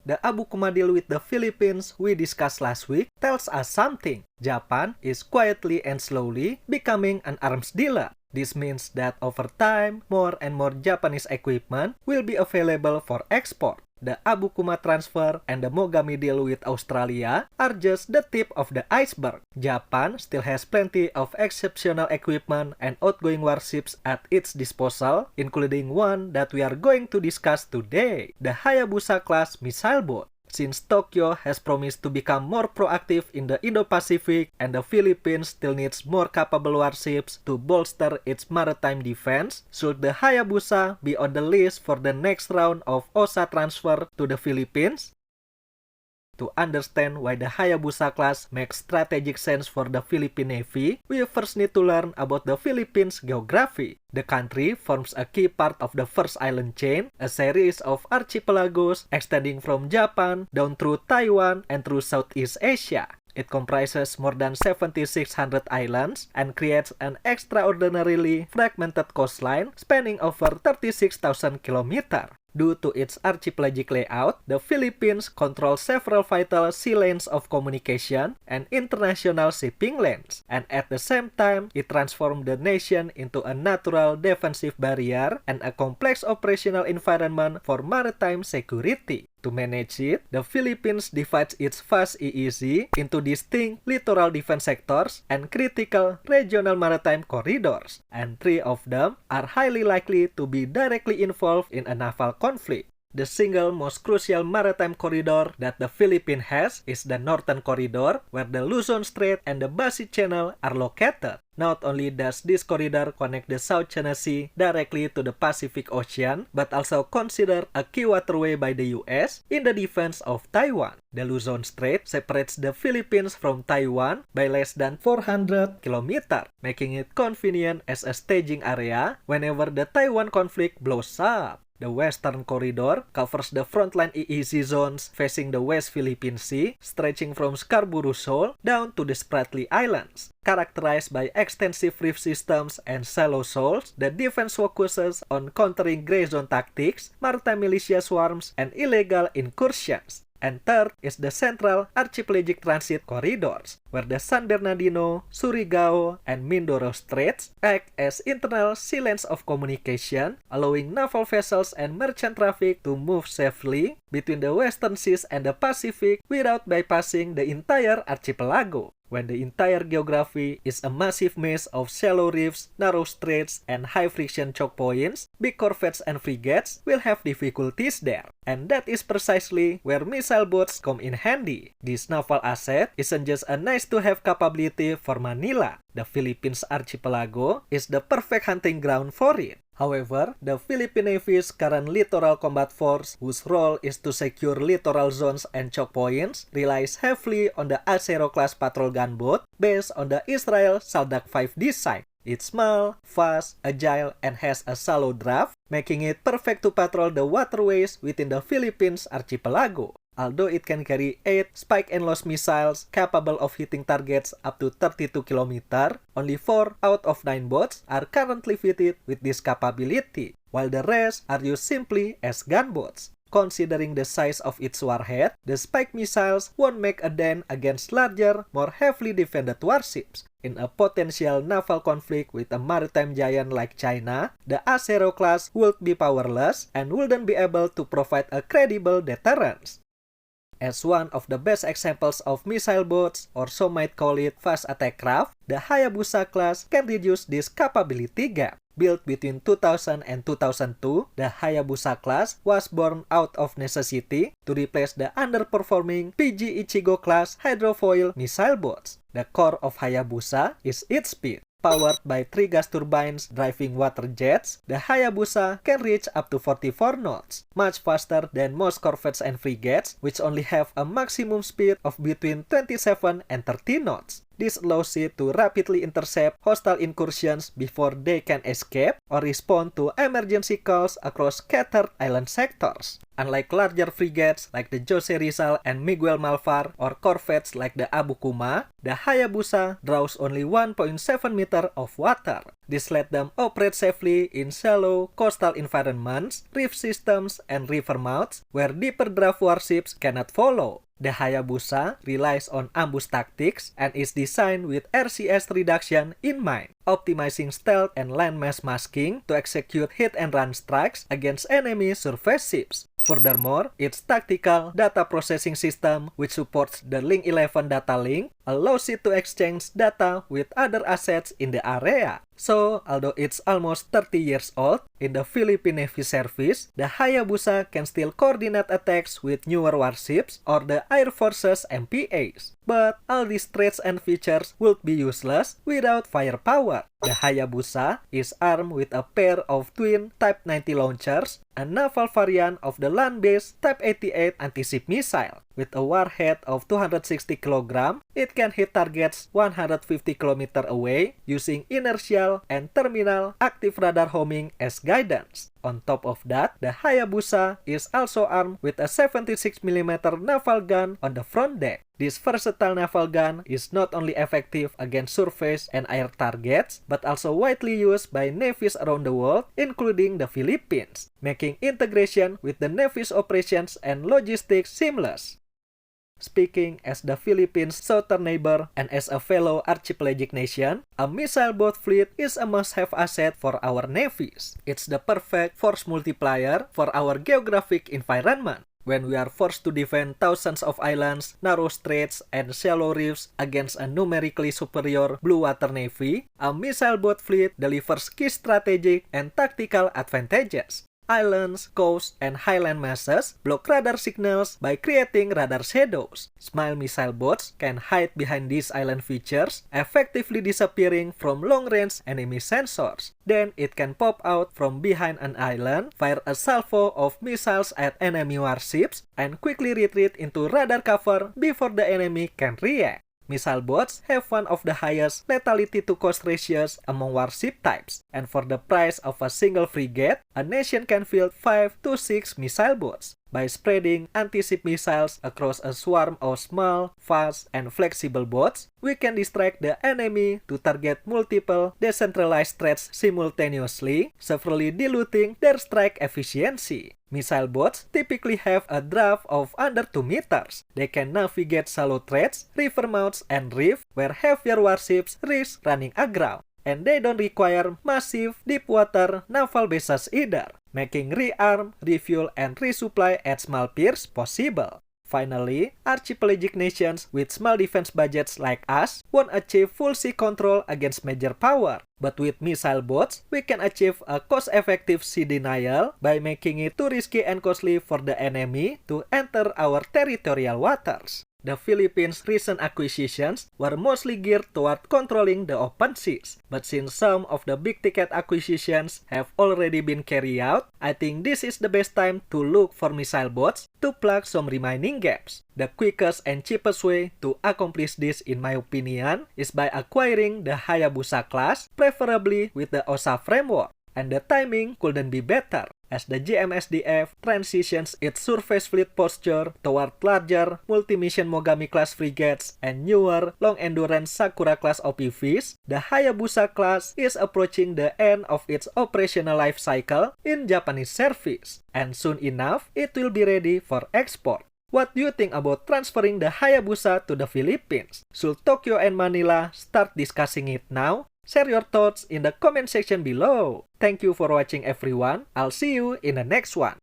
The Abukuma deal with the Philippines we discussed last week tells us something. Japan is quietly and slowly becoming an arms dealer. This means that over time, more and more Japanese equipment will be available for export. The Abukuma transfer and the Mogami deal with Australia are just the tip of the iceberg. Japan still has plenty of exceptional equipment and outgoing warships at its disposal, including one that we are going to discuss today, the Hayabusa class missile boat. Since Tokyo has promised to become more proactive in the Indo-Pacific and the Philippines still needs more capable warships to bolster its maritime defense, should the Hayabusa be on the list for the next round of OSA transfer to the Philippines? To understand why the Hayabusa class makes strategic sense for the Philippine Navy, we first need to learn about the Philippines' geography. The country forms a key part of the first island chain, a series of archipelagos extending from Japan down through Taiwan and through Southeast Asia. It comprises more than 7,600 islands and creates an extraordinarily fragmented coastline spanning over 36,000 kilometers. Due to its archipelagic layout, the Philippines controls several vital sea lanes of communication and international shipping lanes, and at the same time, it transformed the nation into a natural defensive barrier and a complex operational environment for maritime security. To manage it, the Philippines divides its vast EEZ into distinct littoral defense sectors and critical regional maritime corridors, and 3 of them are highly likely to be directly involved in a naval conflict. The single most crucial maritime corridor that the Philippines has is the Northern Corridor, where the Luzon Strait and the Basi Channel are located. Not only does this corridor connect the South China Sea directly to the Pacific Ocean, but also considered a key waterway by the US in the defense of Taiwan. The Luzon Strait separates the Philippines from Taiwan by less than 400 kilometers, making it convenient as a staging area whenever the Taiwan conflict blows up. The Western Corridor covers the frontline EEZ zones facing the West Philippine Sea, stretching from Scarborough Shoal down to the Spratly Islands. Characterized by extensive reef systems and shallow shoals, the defense focuses on countering gray zone tactics, maritime militia swarms, and illegal incursions. And third is the Central Archipelagic Transit Corridors, where the San Bernardino, Surigao, and Mindoro Straits act as internal sea lanes of communication, allowing naval vessels and merchant traffic to move safely between the Western Seas and the Pacific without bypassing the entire archipelago. When the entire geography is a massive maze of shallow reefs, narrow straits, and high-friction choke points, big corvettes and frigates will have difficulties there. And that is precisely where missile boats come in handy. This naval asset isn't just a nice-to-have capability for Manila. The Philippines archipelago is the perfect hunting ground for it. However, the Philippine Navy's current littoral combat force, whose role is to secure littoral zones and choke points, relies heavily on the Acero-class patrol gunboat based on the Israel Saldak V design. It's small, fast, agile, and has a shallow draft, making it perfect to patrol the waterways within the Philippines archipelago. Although it can carry 8 spike and loss missiles capable of hitting targets up to 32 km, only 4 out of 9 boats are currently fitted with this capability, while the rest are used simply as gunboats. Considering the size of its warhead, the spike missiles won't make a dent against larger, more heavily defended warships. In a potential naval conflict with a maritime giant like China, the Acero class would be powerless and wouldn't be able to provide a credible deterrence. As one of the best examples of missile boats, or some might call it fast attack craft, the Hayabusa class can reduce this capability gap. Built between 2000 and 2002, the Hayabusa class was born out of necessity to replace the underperforming PG Ichigo class hydrofoil missile boats. The core of Hayabusa is its speed. Powered by 3 gas turbines driving water jets, the Hayabusa can reach up to 44 knots, much faster than most corvettes and frigates, which only have a maximum speed of between 27 and 30 knots. This allows it to rapidly intercept hostile incursions before they can escape or respond to emergency calls across scattered island sectors. Unlike larger frigates like the Jose Rizal and Miguel Malvar or corvettes like the Abukuma, the Hayabusa draws only 1.7 meter of water. This let them operate safely in shallow coastal environments, reef systems, and river mouths where deeper draft warships cannot follow. The Hayabusa relies on ambush tactics and is designed with RCS reduction in mind, optimizing stealth and landmass masking to execute hit-and-run strikes against enemy surface ships. Furthermore, its tactical data processing system, which supports the Link 11 data link, allows it to exchange data with other assets in the area. So, although it's almost 30 years old, in the Philippine Navy service, the Hayabusa can still coordinate attacks with newer warships or the Air Force's MPAs. But all these traits and features would be useless without firepower. The Hayabusa is armed with a pair of twin Type 90 launchers, a naval variant of the land-based Type 88 anti-ship missile. With a warhead of 260 kg, it can hit targets 150 km away using inertial and terminal active radar homing as guidance. On top of that, the Hayabusa is also armed with a 76mm naval gun on the front deck. This versatile naval gun is not only effective against surface and air targets, but also widely used by navies around the world, including the Philippines, making integration with the Navy's operations and logistics seamless. Speaking as the Philippines' southern neighbor and as a fellow archipelagic nation, a missile boat fleet is a must-have asset for our navies. It's the perfect force multiplier for our geographic environment. When we are forced to defend thousands of islands, narrow straits, and shallow reefs against a numerically superior blue water navy, a missile boat fleet delivers key strategic and tactical advantages. Islands, coasts, and highland masses block radar signals by creating radar shadows. Small missile boats can hide behind these island features, effectively disappearing from long-range enemy sensors. Then it can pop out from behind an island, fire a salvo of missiles at enemy warships, and quickly retreat into radar cover before the enemy can react. Missile boats have one of the highest lethality-to-cost ratios among warship types, and for the price of a single frigate, a nation can field 5 to 6 missile boats. By spreading anti-ship missiles across a swarm of small, fast, and flexible boats, we can distract the enemy to target multiple decentralized threats simultaneously, severely diluting their strike efficiency. Missile boats typically have a draft of under 2 meters. They can navigate shallow threats, river mouths, and reef where heavier warships risk running aground. And they don't require massive deep-water naval bases either, making rearm, refuel, and resupply at small piers possible. Finally, archipelagic nations with small defense budgets like us won't achieve full sea control against major power. But with missile boats, we can achieve a cost-effective sea denial by making it too risky and costly for the enemy to enter our territorial waters. The Philippines' recent acquisitions were mostly geared toward controlling the open seas, but since some of the big-ticket acquisitions have already been carried out, I think this is the best time to look for missile boats to plug some remaining gaps. The quickest and cheapest way to accomplish this, in my opinion, is by acquiring the Hayabusa class, preferably with the OSA framework. And the timing couldn't be better, as the GMSDF transitions its surface fleet posture toward larger multi-mission Mogami-class frigates and newer long-endurance Sakura-class OPVs. The Hayabusa class is approaching the end of its operational life cycle in Japanese service, and soon enough, it will be ready for export. What do you think about transferring the Hayabusa to the Philippines? Should Tokyo and Manila start discussing it now? Share your thoughts in the comment section below. Thank you for watching everyone. I'll see you in the next one.